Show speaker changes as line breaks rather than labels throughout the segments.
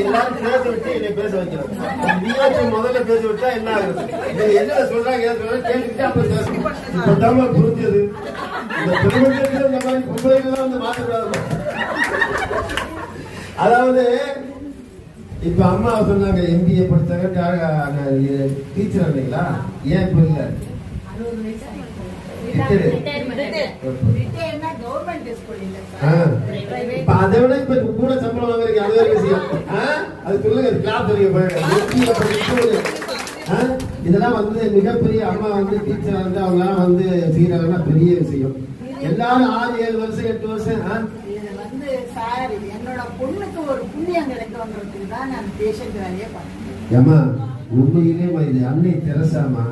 எல்லாரும் பேச விட்டு என்னை பேச வைக்கிறோம். நீயாச்சும் முதல்ல பேச விட்டா என்ன ஆகுது? என்ன சொல்றாங்க கேட்டுக்கிட்டு அப்புறம் பேசணும். இப்ப புரிஞ்சது. இந்த திருமணத்துல இந்த மாதிரி பொம்பளைகள்லாம் வந்து மாற்றக்கூடாது. அதாவது இப்ப அம்மா சொன்னாங்க எம்பிஏ படிச்சாங்க டீச்சர் இல்லைங்களா? ஏன் இப்ப இல்ல? அதை விட இப்ப கூட சம்பளம் வாங்குறீங்க, அது வேற விஷயம். அது சொல்லுங்க, கிளாஸ் இதெல்லாம் வந்து மிகப்பெரிய அம்மா வந்து டீச்சரா இருந்து அவங்க எல்லாம் வந்து செய்யறாங்கன்னா பெரிய விஷயம். எல்லாரும் 6-7 வருஷம் 8 வருஷம்
சார் என்னோட பொண்ணுக்கு ஒரு புண்ணியம் கிடைக்கணும்ன்றதுக்கு தான் நான் பேஷண்ட் வேலையே பண்ணேன்.
ஏமா உண்மையிலே இது அன்னை தெரசாமா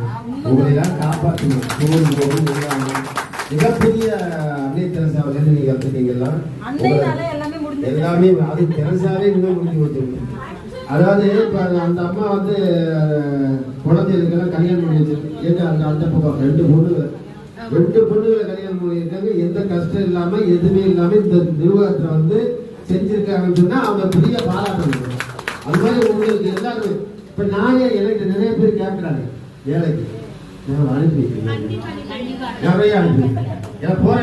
உங்களை எல்லாம் காப்பாற்றணும். மிகப்பெரிய அன்னை தெரசாவில இருந்து நீங்க வந்துட்டீங்கன்னா எல்லாமே அது தெரசாவே இன்னும் முடிஞ்சு வச்சிருக்கு. அதாவது இப்ப அந்த அம்மா வந்து குழந்தைகளுக்கெல்லாம் கல்யாணம் பண்ணி வச்சிருக்கு. அந்த பக்கம் 2 பொண்ணுகளை கல்யாணம் பண்ணியிருக்காங்க. எந்த கஷ்டம் இல்லாம எதுவுமே இல்லாம இந்த நிர்வாகத்தை வந்து செஞ்சிருக்காங்கன்னு சொன்னா அவங்க பெரிய பாராட்டணும். அது மாதிரி உங்களுக்கு எல்லாருமே இப்ப நானே எனக்கு நிறைய பேர் கேட்கிறாங்க வேலைக்கு அனுப்பி நிறைய அனுப்பி ஏன்னா போற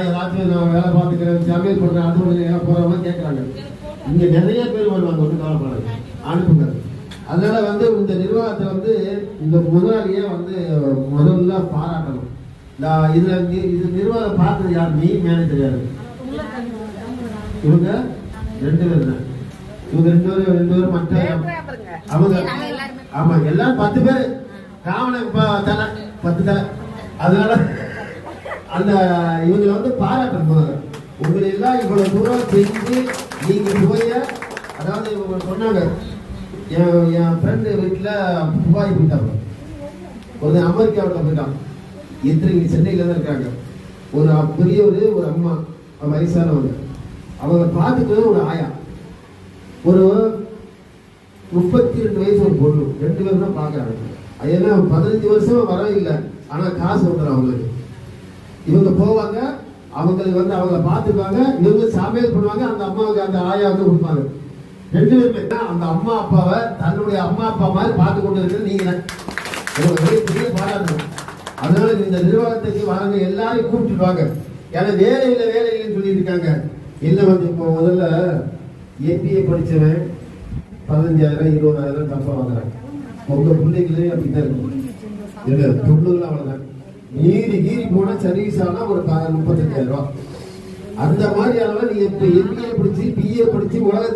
ஏதாச்சும் நான் வேலை பார்த்துக்கிறேன் சமையல் பண்றேன் அது ஒண்ணு போறவங்க கேட்கறாங்க. இங்க நிறைய பேர் வருவாங்க, ஒன்றும் கவலைப்படாது, அனுப்புங்க. அதனால வந்து இந்த நிர்வாகத்தை வந்து இந்த முதலாளியே வந்து முதல்ல பாராட்டணும். இது நிர்வாகம் பார்த்தது யார்? நீ மேனேஜர் யாரு? இவங்க 2 பேர் தான். இவங்க 2 பேரும் மற்ற அவங்க ஆமா எல்லாரும் 10 பேர் காவலுக்கு தலை 10 தலை. அதனால அந்த இவங்க வந்து பாராட்டணும். உங்களை எல்லாம் இவ்வளவு தூரம் செஞ்சு நீங்க போய, அதாவது இவங்க சொன்னாங்க என் ஃப்ரெண்டு வீட்டுல துபாய் போயிட்டாங்க, ஒரு அமெரிக்காவில் போயிட்டாங்க, எத்தனை சென்னையில தான் இருக்காங்க. ஒரு பெரிய ஒரு அம்மா வயசானவங்க, அவங்க பார்த்துட்டு ஒரு ஆயா, ஒரு 32 வயசு ஒரு பொண்ணு, 2 பேரும் தான் பாக்குறாங்க. ஏன்னா 15 வருஷம் வர இல்லை, ஆனா காசு வந்துடும் அவங்களுக்கு. இவங்க போவாங்க, அவங்களுக்கு வந்து அவங்கள பார்த்துப்பாங்க, இவங்க சமையல் பண்ணுவாங்க, அந்த அம்மாவுக்கு அந்த ஆயா வந்து கொடுப்பாங்க. 2 பேருமே அந்த அம்மா அப்பாவை தன்னுடைய அம்மா அப்பா மாதிரி பார்த்து கொண்டு இருக்கிறது நீங்க பெரிய பாராட்டணும். அதனால இந்த நிர்வாகத்துக்கு வாங்க எல்லாரையும் கூப்பிட்டு வாங்க. ஏன்னா வேலை இல்லைன்னு சொல்லிட்டு இருக்காங்க. என்ன வந்து இப்போ முதல்ல எம்பிஏ படிச்சவன் 15,000 20,000 சம்பளம் வாங்குறாங்க. உங்க பிள்ளைகளே அப்படித்தான் இருக்கும். பொண்ணுகளும் அவ்வளவுதான். கீறி போனா சர்வீஸ் ஆனா ஒரு 35,000 ரூபாய். அந்த மாதிரி அளவுல நீங்க இப்ப எம்பிஏ படிச்சு பிஏ படிச்சு உலகத்தை